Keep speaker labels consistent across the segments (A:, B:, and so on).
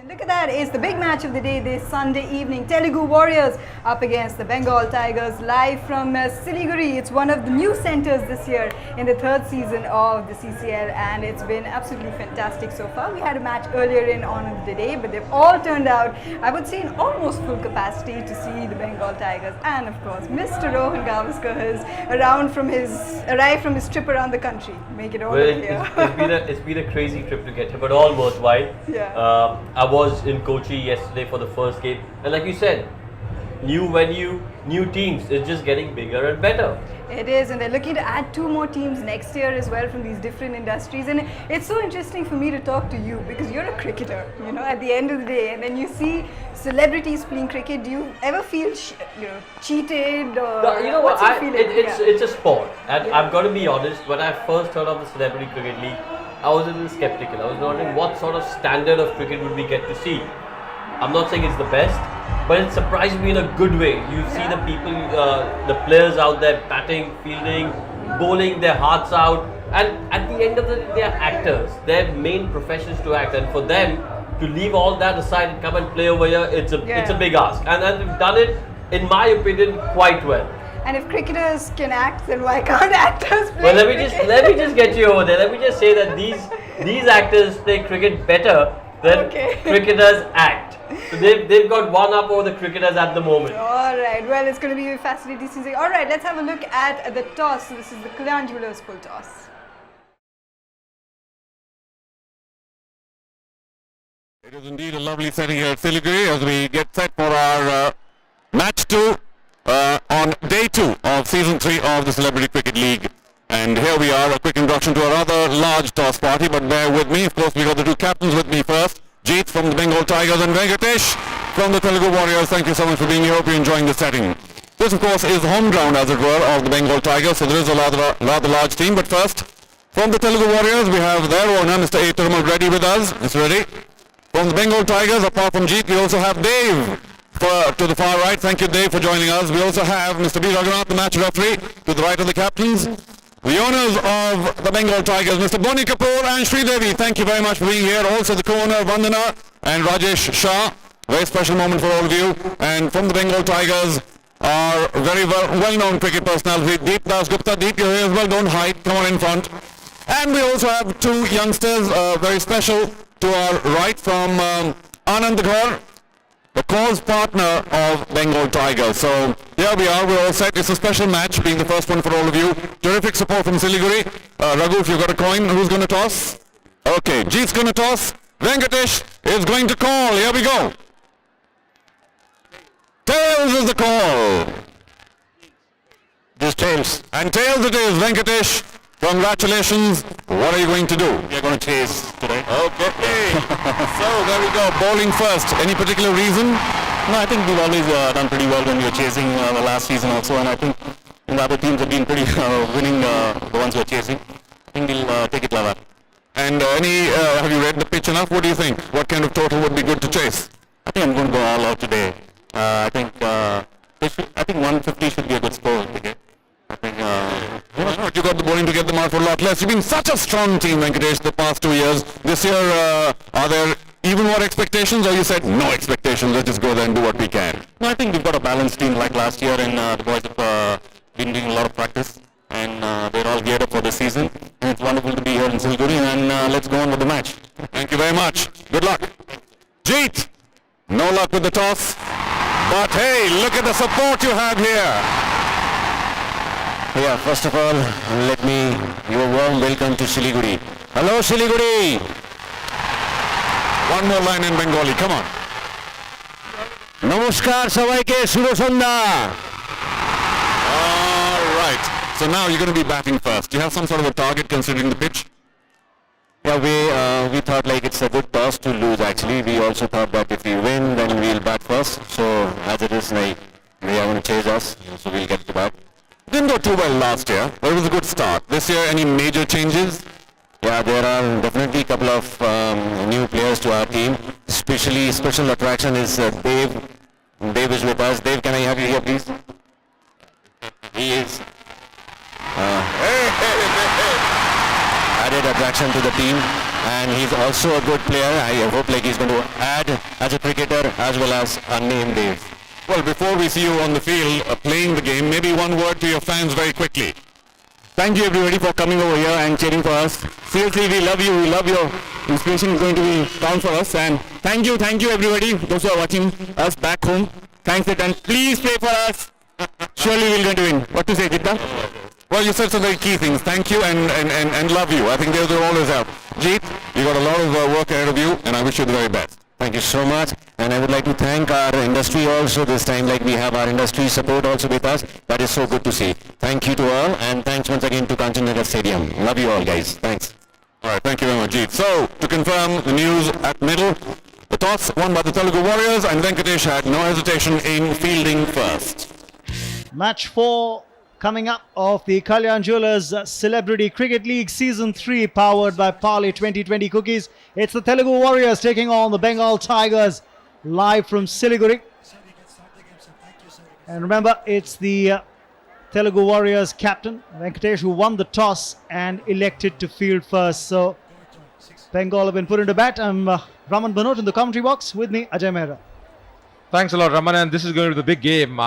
A: And look at that, it's the big match of the day this Sunday evening. Telugu Warriors up against the Bengal Tigers live from Siliguri. It's one of the new centres this year in the third season of the CCL and it's been absolutely fantastic so far. We had a match earlier on in the day but they've all turned out, I would say, in almost full capacity to see the Bengal Tigers. And of course, Mr. Rohan Gavaskar has arrived from his trip around the country. Make it all clear.
B: It's been a crazy trip to get here, but all worthwhile.
A: Yeah.
B: I was in Kochi yesterday for the first game, and like you said, new venue, new teams. It's just getting bigger and better.
A: It is, and they're looking to add 2 more teams next year as well from these different industries. And it's so interesting for me to talk to you because you're a cricketer, you know, at the end of the day. And then you see celebrities playing cricket. Do you ever feel, cheated or what's your feeling?
B: It's a sport, and I've got to be honest. When I first heard of the Celebrity Cricket League, I was a little skeptical. I was wondering what sort of standard of cricket would we get to see. I'm not saying it's the best, but it surprised me in a good way. You see the people, the players out there batting, fielding, bowling their hearts out, and at the end of the day, they are actors. Their main profession is to act, and for them to leave all that aside and come and play over here, it's a big ask. And they've done it, in my opinion, quite well.
A: And if cricketers can act, then why can't actors play?
B: Well, let me just get you over there. Let me just say that these actors play cricket better than cricketers act. So they've got one up over the cricketers at the moment.
A: Alright, well, it's going to be a fascinating season. Alright, let's have a look at the toss. So this is the Kalyan Jewellers full toss.
C: It is indeed a lovely setting here at Siliguri as we get set for our match 2 on day 2 of season 3 of the Celebrity Cricket League. And here we are, a quick introduction to a rather large toss party, but bear with me. Of course, we got the 2 captains with me first. Jeet from the Bengal Tigers and Venkatesh from the Telugu Warriors. Thank you so much for being here. Hope you're enjoying the setting. This, of course, is the home ground, as it were, of the Bengal Tigers, so there is a rather large team. But first, from the Telugu Warriors, we have their owner, Mr. A. Tarun, ready with us. It's ready. From the Bengal Tigers, apart from Jeet, we also have Dave to the far right. Thank you, Dave, for joining us. We also have Mr. B. Raghunath, the match referee, to the right of the captains. The owners of the Bengal Tigers, Mr. Boni Kapoor and Sri Devi, thank you very much for being here. Also the co-owner, Vandana and Rajesh Shah. Very special moment for all of you. And from the Bengal Tigers, our very well-known cricket personality, Deep Das Gupta. Deep, you're here as well. Don't hide. Come on in front. And we also have 2 youngsters, very special to our right from Nandakishore, the cause partner of Bengal Tigers. So here we are, we're all set. It's a special match, being the first one for all of you. Terrific support from Siliguri. Raghu, if you've got a coin, who's going to toss? Okay, Jeet's going to toss. Venkatesh is going to call. Here we go. Tails is the call.
D: Just tails.
C: And tails it is, Venkatesh. Congratulations. What are you going to do?
D: We are going to chase today.
C: Okay. So there we go. Bowling first. Any particular reason?
D: No, I think we've always done pretty well when we were chasing the last season also, and I think the other teams have been pretty winning the ones we're chasing. I think we'll take it like that.
C: And have you read the pitch enough? What do you think? What kind of total would be good to chase?
D: I think I'm going to go all out today. I think 150 should be a good score. Okay? I think
C: you got the bowling to get them out for a lot less. You've been such a strong team, Venkatesh, the past 2 years. This year, are there even more expectations, or you said no expectations, let's just go there and do what we can?
D: No, I think we've got a balanced team like last year, and the boys have been doing a lot of practice, and they're all geared up for the season. And it's wonderful to be here in Siliguri, and let's go on with the match.
C: Thank you very much. Good luck. Jeet, no luck with the toss, but hey, look at the support you have here.
D: Yeah, first of all, let me give a warm welcome to Siliguri. Hello, Siliguri!
C: One more line in Bengali, come on.
D: Namaskar sabaike, Shubho Sandhya.
C: All right. So now you're going to be batting first. Do you have some sort of a target considering the pitch?
D: Yeah, we thought like it's a good toss to lose actually. We also thought that if we win, then we'll bat first. So as it is, like, they are going to chase us, so we'll get to bat.
C: Didn't go too well last year, but it was a good start. This year, any major changes?
D: Yeah, there are definitely a couple of new players to our team. Especially special attraction is Dave. Dave is with us. Dave, can I have you here, please? He is added attraction to the team, and he's also a good player. I hope like he's going to add
C: as well as our name, Dave. Well, before we see you on the field playing the game, maybe one word to your fans very quickly.
E: Thank you everybody for coming over here and cheering for us. Seriously, we love you. We love your inspiration is going to be down for us. And thank you everybody, those who are watching us back home. Thanks it, and please pray for us. Surely we're going to win. What to say, Jitta?
C: Well, you said some very key things. Thank you and love you. I think those will always help. Jeet, you got a lot of work ahead of you, and I wish you the very best.
D: Thank you so much, and I would like to thank our industry also this time, like we have our industry support also with us. That is so good to see. Thank you to all, and thanks once again to Kanchanjunga Stadium. Love you all, guys. Thanks.
C: All right, thank you very much, Jeet. So, to confirm the news at middle, the toss won by the Telugu Warriors, and Venkatesh had no hesitation in fielding first.
F: Match 4 coming up of the Kalyan Jewellers Celebrity Cricket League Season 3, powered by Parley 2020 Cookies. It's the Telugu Warriors taking on the Bengal Tigers, live from Siliguri. And remember, it's the Telugu Warriors captain, Venkatesh, who won the toss and elected to field first. So, Bengal have been put into bat. I'm Raman Banot in the commentary box. With me, Ajay Mehra.
G: Thanks a lot, Raman, and this is going to be the big game.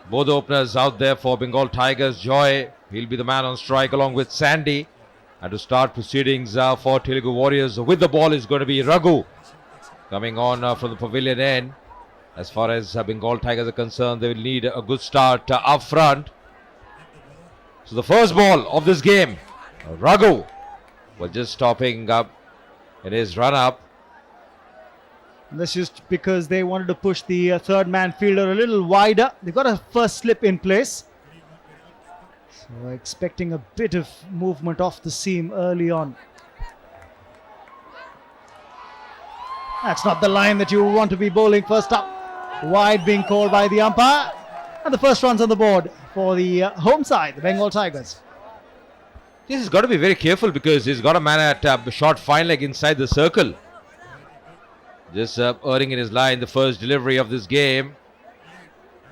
G: Both openers out there for Bengal Tigers. Joy, he'll be the man on strike along with Sandy. And to start proceedings for Telugu Warriors with the ball is going to be Raghu, coming on from the pavilion end. As far as Bengal Tigers are concerned, they will need a good start up front. So the first ball of this game, Raghu was just stopping up in his run-up.
F: That's just because they wanted to push the third man fielder a little wider. They got a first slip in place. So expecting a bit of movement off the seam early on. That's not the line that you want to be bowling first up. Wide being called by the umpire. And the first runs on the board for the home side, the Bengal Tigers.
G: This has got to be very careful because he's got a man at short fine leg inside the circle. Just erring in his line, the first delivery of this game.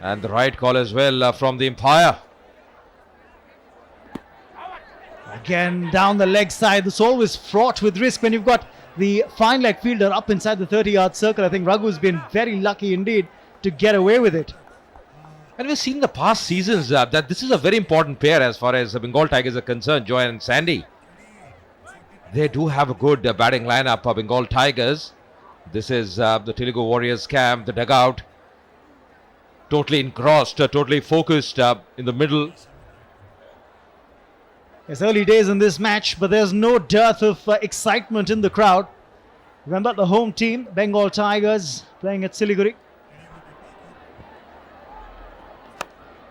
G: And the right call as well from the umpire.
F: Again, down the leg side. It's always fraught with risk when you've got the fine leg fielder up inside the 30-yard circle. I think Raghu's been very lucky indeed to get away with it.
G: And we've seen in the past seasons that this is a very important pair as far as the Bengal Tigers are concerned, Joy and Sandy. They do have a good batting lineup of Bengal Tigers. This is the Telugu Warriors camp, the dugout. Totally engrossed, totally focused in the middle.
F: It's early days in this match, but there's no dearth of excitement in the crowd. Remember the home team, Bengal Tigers, playing at Siliguri.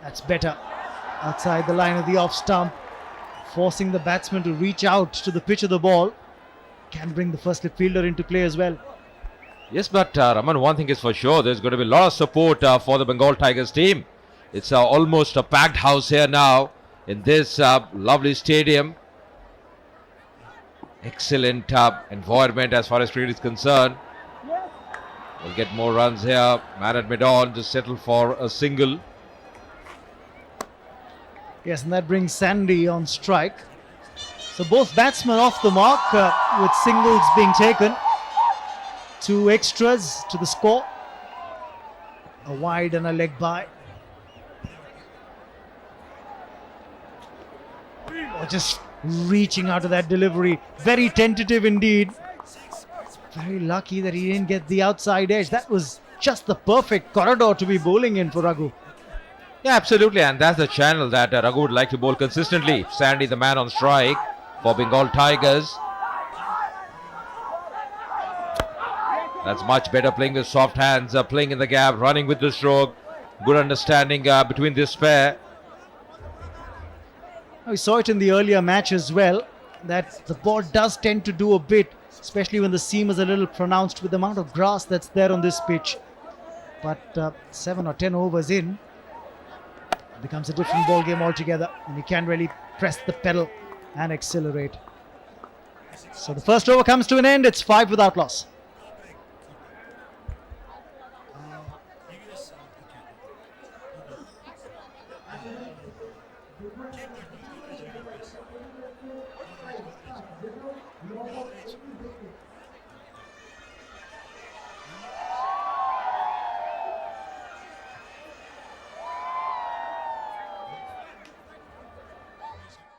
F: That's better. Outside the line of the off stump, forcing the batsman to reach out to the pitch of the ball. Can bring the first slip fielder into play as well.
G: Yes, but Raman, one thing is for sure, there's going to be a lot of support for the Bengal Tigers team. It's almost a packed house here now in this lovely stadium. Excellent environment as far as cricket is concerned. We'll get more runs here. Man at mid-on to settle for a single.
F: Yes, and that brings Sandy on strike. So both batsmen off the mark with singles being taken. 2 extras to the score. A wide and a leg by. Oh, just reaching out of that delivery. Very tentative indeed. Very lucky that he didn't get the outside edge. That was just the perfect corridor to be bowling in for Raghu.
G: Yeah, absolutely, and that's the channel that Raghu would like to bowl consistently. Sandy, the man on strike for Bengal Tigers. That's much better, playing with soft hands, playing in the gap, running with the stroke. Good understanding between this pair.
F: We saw it in the earlier match as well, that the ball does tend to do a bit, especially when the seam is a little pronounced with the amount of grass that's there on this pitch. But 7 or 10 overs in, it becomes a different ball game altogether, and you can really press the pedal and accelerate. So the first over comes to an end. It's 5 without loss.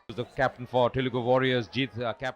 G: The captain for Telugu Warriors, Jeet, captaining.